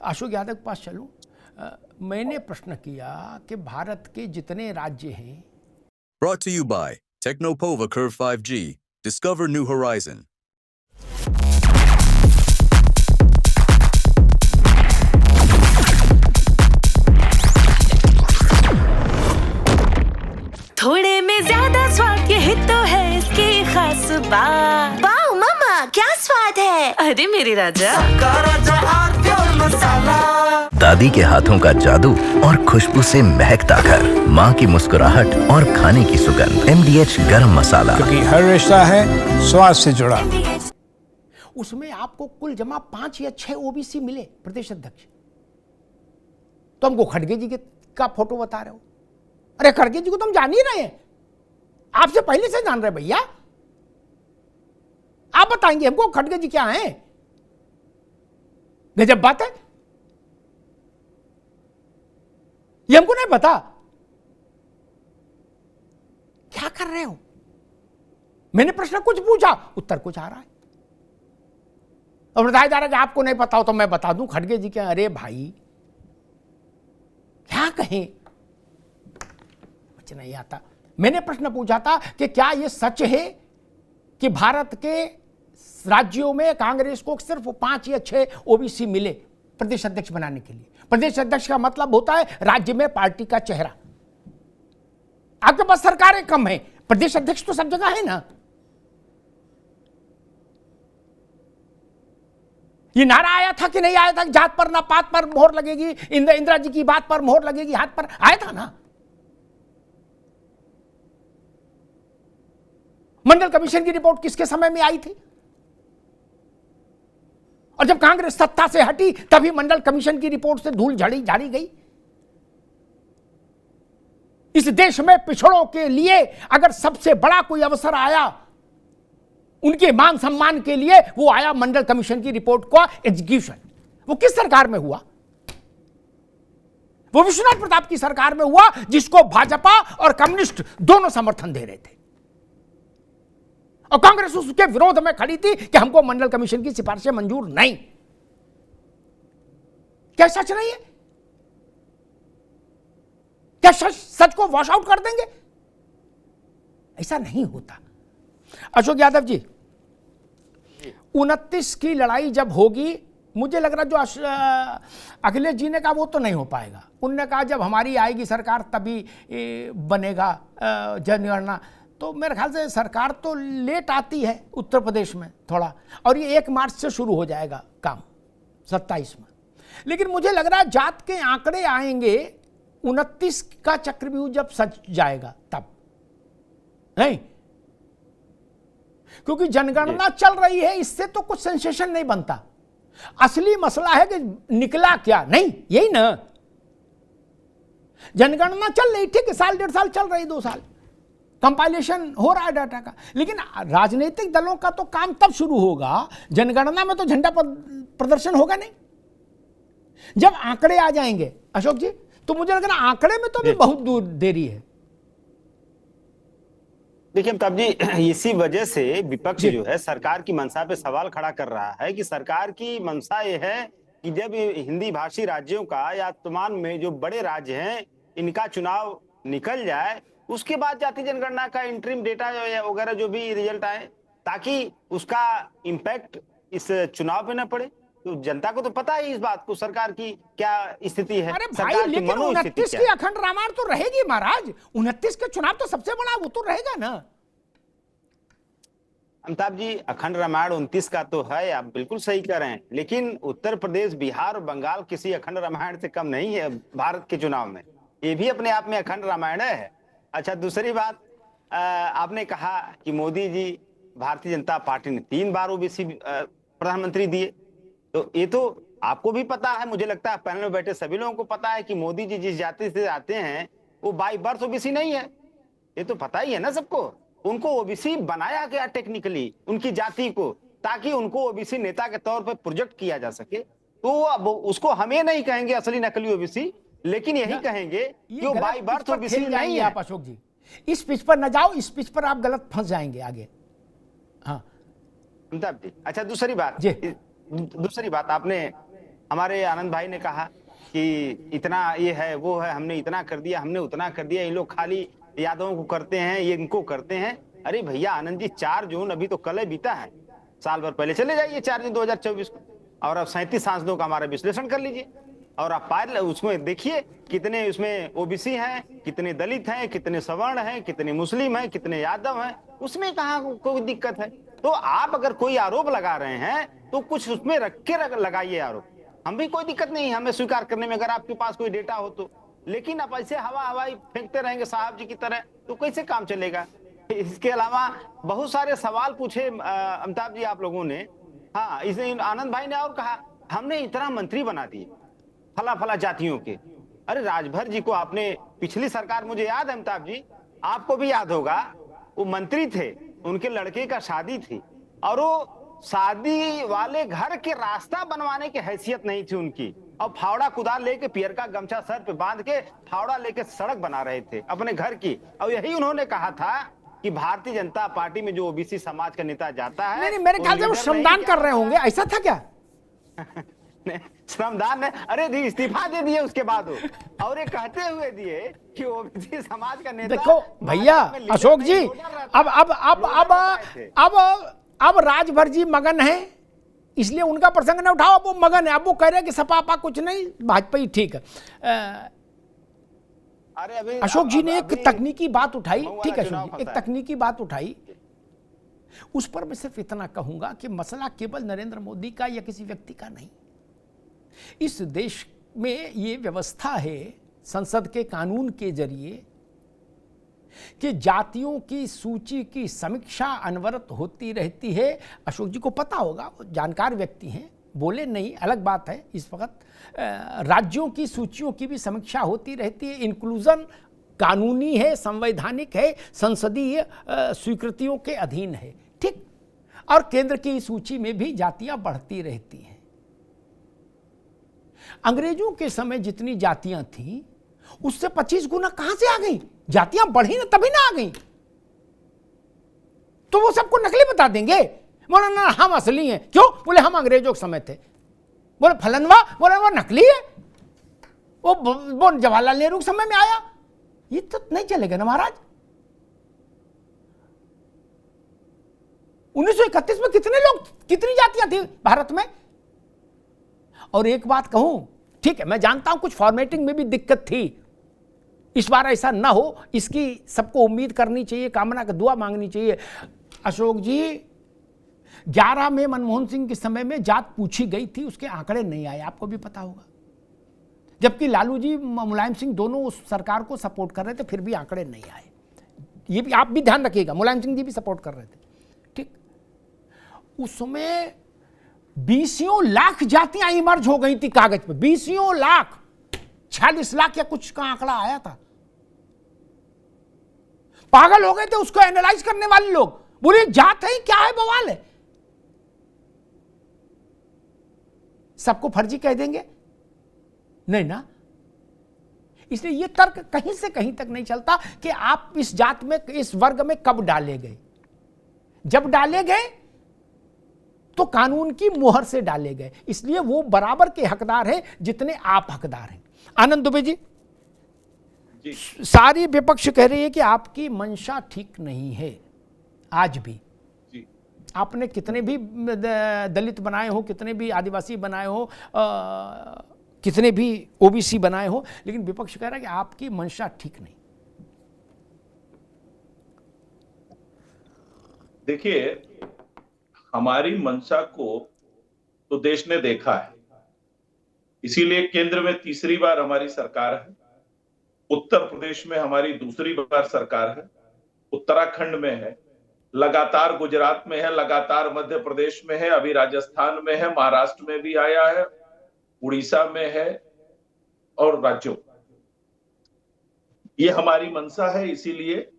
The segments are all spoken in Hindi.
अशोक यादव के पास चलूं। मैंने प्रश्न किया कि भारत के जितने राज्य हैं। Brought to you by Technopova Curve 5G. Discover new horizon. थोड़े में ज्यादा स्वाद, यही तो है इसकी खास बात। वाओ मम्मा, क्या स्वाद है। अरे मेरे राजा, दादी के हाथों का जादू और खुशबू से महकता घर, माँ की मुस्कुराहट और खाने की सुगंध। MDH गरम मसाला, क्योंकि हर रिश्ता है स्वाद से जुड़ा। उसमें आपको कुल जमा 5 या 6 OBC मिले प्रदेश अध्यक्ष। तो हमको खड़गे जी का फोटो बता रहे हो। अरे खड़गे जी को तो हम जान ही रहे हैं, आपसे पहले से जान रहे हैं भैया। आप बताएंगे हमको खड़गे जी क्या हैं? गजब बात है, ये हमको नहीं पता। क्या कर रहे हो? मैंने प्रश्न कुछ पूछा, उत्तर कुछ आ रहा है और बताया जा रहा है कि आपको नहीं पता हो तो मैं बता दूं खड़गे जी क्या। अरे भाई क्या कहें, कुछ नहीं आता। मैंने प्रश्न पूछा था कि क्या यह सच है कि भारत के राज्यों में कांग्रेस को सिर्फ 5 या 6 OBC मिले प्रदेश अध्यक्ष बनाने के लिए। प्रदेश अध्यक्ष का मतलब होता है राज्य में पार्टी का चेहरा। आपके पास सरकारें कम है, प्रदेश अध्यक्ष तो सब जगह है ना। ये नारा आया था कि नहीं आया था, जात पर ना पात पर मोहर लगेगी, इंदिरा जी की बात पर मोहर लगेगी, हाथ पर आया था ना। मंडल कमीशन की रिपोर्ट किसके समय में आई थी? और जब कांग्रेस सत्ता से हटी तभी मंडल कमीशन की रिपोर्ट से धूल झाड़ी गई। इस देश में पिछड़ों के लिए अगर सबसे बड़ा कोई अवसर आया उनके मान सम्मान के लिए, वो आया मंडल कमीशन की रिपोर्ट का एग्जीक्यूशन। वो किस सरकार में हुआ? वो विश्वनाथ प्रताप की सरकार में हुआ, जिसको भाजपा और कम्युनिस्ट दोनों समर्थन दे रहे थे और कांग्रेस उसके विरोध में खड़ी थी कि हमको मंडल कमीशन की सिफारिशें मंजूर नहीं। क्या सच नहीं है? क्या सच को वॉश आउट कर देंगे? ऐसा नहीं होता। अशोक यादव जी, 29 की लड़ाई जब होगी, मुझे लग रहा जो अखिलेश जी ने कहा वो तो नहीं हो पाएगा। उन्होंने कहा जब हमारी आएगी सरकार तभी बनेगा जनगणना। तो मेरे ख्याल से सरकार तो लेट आती है उत्तर प्रदेश में थोड़ा, और ये 1 मार्च से शुरू हो जाएगा काम 27 में। लेकिन मुझे लग रहा है जात के आंकड़े आएंगे 29 का चक्रव्यूह जब सच जाएगा तब, नहीं? क्योंकि जनगणना चल रही है, इससे तो कुछ सेंसेशन नहीं बनता। असली मसला है कि निकला क्या नहीं, यही ना। जनगणना चल रही, ठीक है, साल 1.5 साल चल रही, 2 साल कंपाइलेशन हो रहा है डाटा का। लेकिन राजनीतिक दलों का तो काम तब शुरू होगा, जनगणना में तो झंडा प्रदर्शन होगा नहीं। जब आंकड़े आ जाएंगे अशोक जी, तो मुझे लग रहा है आंकड़े में तो भी बहुत दूर देरी है। देखिए अमिताभ जी, इसी वजह से विपक्ष जो है सरकार की मंशा पे सवाल खड़ा कर रहा है कि सरकार की मंशा ये है कि जब हिंदी भाषी राज्यों का या तमाम में जो बड़े राज्य हैं इनका चुनाव निकल जाए, उसके बाद जाति जनगणना का इंटरिम डेटा वगैरह जो भी रिजल्ट आए, ताकि उसका इम्पैक्ट इस चुनाव पे न पड़े। तो जनता को तो पता है इस बात को, सरकार की क्या स्थिति है। अरे भाई, लेकिन 29 की अखंड रामायण तो रहेगी महाराज। 29 के चुनाव तो सबसे बड़ा वो तो रहेगा ना। अमिताभ जी, अखंड रामायण 29 का तो है, आप बिल्कुल सही कह रहे हैं, लेकिन उत्तर प्रदेश, बिहार और बंगाल किसी अखंड रामायण से कम नहीं है भारत के चुनाव में। ये भी अपने आप में अखंड रामायण है। अच्छा, दूसरी बात, आपने कहा कि मोदी जी, भारतीय जनता पार्टी ने 3 बार ओबीसी प्रधानमंत्री दिए। तो ये तो आपको भी पता है, मुझे लगता है पैनल में बैठे सभी लोगों को पता है कि मोदी जी जिस जाति से आते हैं वो बाय बर्थ ओबीसी नहीं है। ये तो पता ही है ना सबको। उनको ओबीसी बनाया गया टेक्निकली उनकी जाति को, ताकि उनको ओबीसी नेता के तौर पर प्रोजेक्ट किया जा सके। तो अब उसको हम ये नहीं कहेंगे असली नकली ओबीसी, लेकिन यही कहेंगे कि वो बाय बर्थ ओबीसी नहीं है। आप अशोक जी इस पिच पर न जाओ, इस पिच पर आप गलत फंस जाएंगे आगे। हाँ अच्छा, दूसरी बात आपने हमारे आनंद भाई ने कहा कि इतना ये है वो है, हमने इतना कर दिया, हमने उतना कर दिया, ये लोग खाली यादवों को करते हैं, ये इनको करते हैं। अरे भैया आनंद जी, 4 जून अभी तो कल बीता है, साल भर पहले चले जाइए 4 जून 2024 को, और अब 37 सांसदों का हमारा विश्लेषण कर लीजिए और आप पार उसमें देखिए कितने उसमें ओबीसी हैं, कितने दलित हैं, कितने सवर्ण हैं, कितने मुस्लिम हैं, कितने यादव हैं, उसमें कहाँ कोई दिक्कत है। तो आप अगर कोई आरोप लगा रहे हैं तो कुछ उसमें रख के लगाइए आरोप, हम भी कोई दिक्कत नहीं, हमें स्वीकार करने में, अगर आपके पास कोई डेटा हो तो। लेकिन आप ऐसे हवाई फेंकते रहेंगे साहब जी की तरह तो कैसे काम चलेगा। इसके अलावा बहुत सारे सवाल पूछे अमिताभ जी आप लोगों ने। हाँ, इसे आनंद भाई ने और कहा हमने इतना मंत्री बना दिए फला फला जातियों के। अरे राजभर जी को आपने पिछली सरकार, मुझे याद है अमिताभ जी, आपको भी याद होगा, वो मंत्री थे, उनके लड़के का शादी थी और वो शादी वाले घर के रास्ता बनवाने की हैसियत नहीं थी उनकी, और फावड़ा कुदाल लेके पियर का गमछा सर पे बांध के फावड़ा लेके सड़क बना रहे थे अपने घर की। और यही उन्होंने कहा था कि भारतीय जनता पार्टी में जो ओबीसी समाज का नेता जाता है, नहीं, मेरे ख्याल से वो श्रमदान कर रहे होंगे, ऐसा था क्या? श्रमदान है, अरे इस्तीफा दे दिए उसके बाद वो, और ये कहते हुए दिए कि ओबीसी समाज का नेता। देखो भैया अशोक जी, अब राजभर जी मगन है, इसलिए उनका प्रसंग न उठाओ, अब वो मगन है, अब वो कह रहे हैं कि सपा कुछ नहीं, भाजपा ही ठीक है। अरे अभी अशोक जी ने एक तकनीकी बात उठाई, ठीक है अशोक जी, एक तकनीकी बात उठाई, उस पर मैं सिर्फ इतना कहूंगा कि मसला केवल नरेंद्र मोदी का या किसी व्यक्ति का नहीं, इस देश में ये व्यवस्था है संसद के कानून के जरिए कि जातियों की सूची की समीक्षा अनवरत होती रहती है। अशोक जी को पता होगा, वो जानकार व्यक्ति हैं, बोले नहीं अलग बात है। इस वक्त राज्यों की सूचियों की भी समीक्षा होती रहती है। इंक्लूजन कानूनी है, संवैधानिक है, संसदीय स्वीकृतियों के अधीन है, ठीक। और केंद्र की सूची में भी जातियां बढ़ती रहती हैं। अंग्रेजों के समय जितनी जातियां थीं उससे 25 गुना कहां से आ गई? जातियां बढ़ी ना, तभी ना आ गई। तो वो सबको नकली बता देंगे, बोला ना हम असली हैं। क्यों? बोले हम अंग्रेजों के समय थे। बोले फलनवा, बोले वो नकली है, वो जवाहरलाल नेहरू के समय में आया। ये तो नहीं चलेगा ना महाराज। 1931 में कितने लोग, कितनी जातियां थी भारत में? और एक बात कहूं, ठीक है मैं जानता हूं कुछ फॉर्मेटिंग में भी दिक्कत थी, इस बार ऐसा ना हो इसकी सबको उम्मीद करनी चाहिए, कामना का दुआ मांगनी चाहिए। अशोक जी 11 में मनमोहन सिंह के समय में जात पूछी गई थी, उसके आंकड़े नहीं आए, आपको भी पता होगा। जबकि लालू जी मुलायम सिंह दोनों उस सरकार को सपोर्ट कर रहे थे, फिर भी आंकड़े नहीं आए। ये भी आप भी ध्यान रखिएगा, मुलायम सिंह जी भी सपोर्ट कर रहे थे, ठीक। उस समय 20 लाख जातियां इमर्ज हो गई थी कागज पे, 20 लाख, 46 लाख या कुछ का आंकड़ा आया था। पागल हो गए थे उसको एनालाइज करने वाले लोग, बोले जात है क्या है, बवाल है, सबको फर्जी कह देंगे, नहीं ना। इसलिए यह तर्क कहीं से कहीं तक नहीं चलता कि आप इस जात में, इस वर्ग में कब डाले गए। जब डाले गए तो कानून की मोहर से डाले गए, इसलिए वो बराबर के हकदार हैं जितने आप हकदार हैं। आनंद दुबे जी, सारी विपक्ष कह रही है कि आपकी मंशा ठीक नहीं है आज भी। आपने कितने भी दलित बनाए हो, कितने भी आदिवासी बनाए हो, कितने भी ओबीसी बनाए हो, लेकिन विपक्ष कह रहा है कि आपकी मंशा ठीक नहीं। देखिए, हमारी मंशा को तो देश ने देखा है, इसीलिए केंद्र में तीसरी बार हमारी सरकार है, उत्तर प्रदेश में हमारी दूसरी बार सरकार है, उत्तराखंड में है, लगातार गुजरात में है, लगातार मध्य प्रदेश में है, अभी राजस्थान में है, महाराष्ट्र में भी आया है, उड़ीसा में है और राज्यों। ये हमारी मंशा है, इसीलिए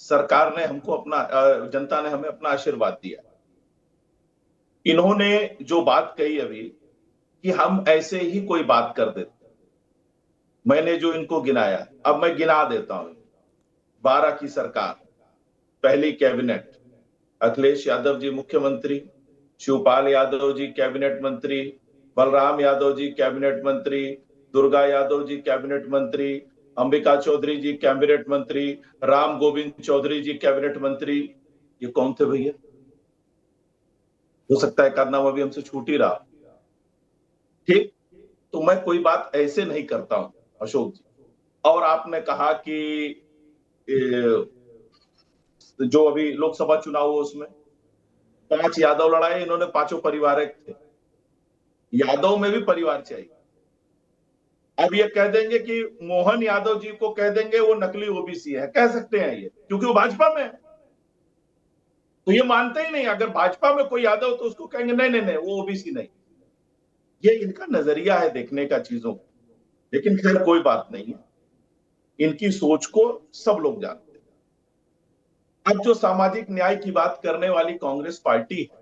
सरकार ने हमको अपना, जनता ने हमें अपना आशीर्वाद दिया। इन्होंने जो बात कही अभी कि हम ऐसे ही कोई बात कर देते, मैंने जो इनको गिनाया, अब मैं गिना देता हूं। 12 की सरकार, पहली कैबिनेट, अखिलेश यादव जी मुख्यमंत्री, शिवपाल यादव जी कैबिनेट मंत्री, बलराम यादव जी कैबिनेट मंत्री, दुर्गा यादव जी कैबिनेट मंत्री, अंबिका चौधरी जी कैबिनेट मंत्री, राम गोविंद चौधरी जी कैबिनेट मंत्री। ये कौन थे भैया? हो सकता है एक आध नाम अभी हमसे छूट ही रहा। ठीक, तो मैं कोई बात ऐसे नहीं करता हूं अशोक जी। और आपने कहा कि जो अभी लोकसभा चुनाव हुआ उसमें 5 यादव लड़ाए, इन्होंने 5 पारिवारिक थे। यादव में भी परिवार चाहिए। अब ये कह देंगे कि मोहन यादव जी को कह देंगे वो नकली ओबीसी है, कह सकते हैं ये, क्योंकि वो भाजपा में है। तो ये मानते ही नहीं, अगर भाजपा में कोई यादव तो उसको कहेंगे नहीं नहीं नहीं वो ओबीसी नहीं। ये इनका नजरिया है देखने का चीजों को, लेकिन खैर कोई बात नहीं है, इनकी सोच को सब लोग जानते हैं। अब जो सामाजिक न्याय की बात करने वाली कांग्रेस पार्टी है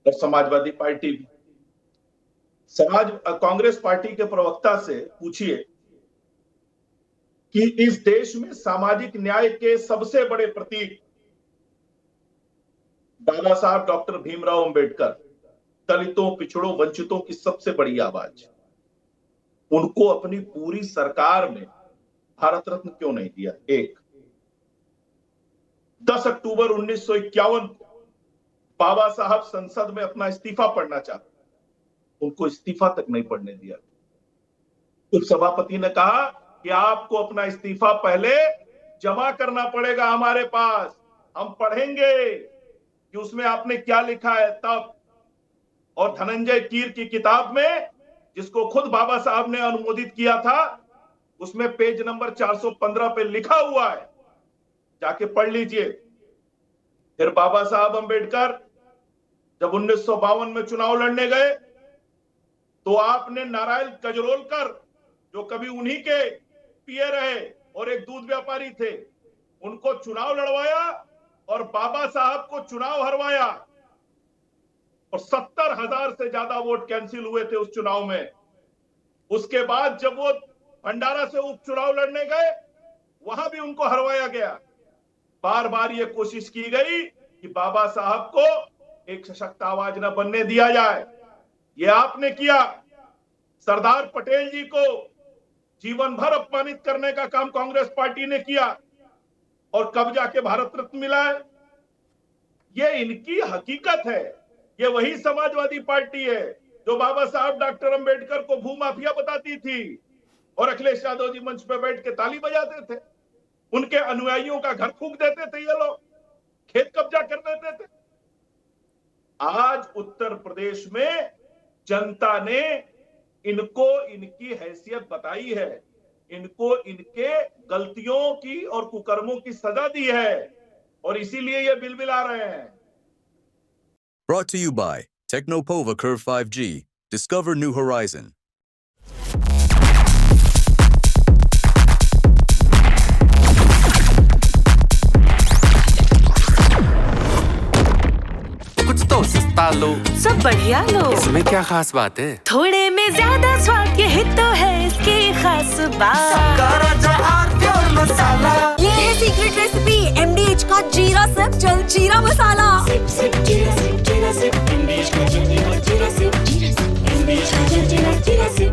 और समाजवादी पार्टी भी, कांग्रेस पार्टी के प्रवक्ता से पूछिए कि इस देश में सामाजिक न्याय के सबसे बड़े प्रतीक बाबा साहब डॉक्टर भीमराव अंबेडकर, दलितों, पिछड़ों, वंचितों की सबसे बड़ी आवाज, उनको अपनी पूरी सरकार में भारत रत्न क्यों नहीं दिया? 10 अक्टूबर 1951 को बाबा साहब संसद में अपना इस्तीफा पढ़ना चाहते, उनको इस्तीफा तक नहीं पढ़ने दिया। उप सभापति ने कहा कि आपको अपना इस्तीफा पहले जमा करना पड़ेगा हमारे पास, हम पढ़ेंगे कि उसमें आपने क्या लिखा है तब। और धनंजय कीर की किताब में, जिसको खुद बाबा साहब ने अनुमोदित किया था, उसमें पेज नंबर 415 पे लिखा हुआ है, जाके पढ़ लीजिए। फिर बाबा साहब अंबेडकर जब 1952 में चुनाव लड़ने गए तो आपने नारायण कजरोलकर, जो कभी उन्हीं के पीए रहे और एक दूध व्यापारी थे, उनको चुनाव लड़वाया और बाबा साहब को चुनाव हरवाया और 70,000 से ज्यादा वोट कैंसिल हुए थे उस चुनाव में। उसके बाद जब वो भंडारा से उपचुनाव लड़ने गए, वहां भी उनको हरवाया गया। बार बार ये कोशिश की गई कि बाबा साहब को एक सशक्त आवाज न बनने दिया जाए। ये आपने किया। सरदार पटेल जी को जीवन भर अपमानित करने का काम कांग्रेस पार्टी ने किया और कब जाके भारत रत्न मिला है। ये इनकी हकीकत है। ये वही समाजवादी पार्टी है जो बाबा साहब डॉक्टर अंबेडकर को भूमाफिया बताती थी और अखिलेश यादव जी मंच पे बैठ के ताली बजाते थे। उनके अनुयायियों का घर फूंक देते थे ये लोग, खेत कब्जा कर देते थे। आज उत्तर प्रदेश में जनता ने इनको इनकी हैसियत बताई है, इनको इनके गलतियों की और कुकर्मों की सजा दी है और इसीलिए ये बिलबिला रहे हैं। Brought to you by Technopova Curve 5G. Discover new horizon. कुछ तो सस्ता लो, सब बढ़िया लो। इसमें क्या खास बात है? थोड़े में ज्यादा स्वाद, यही तो है इसकी खास बात।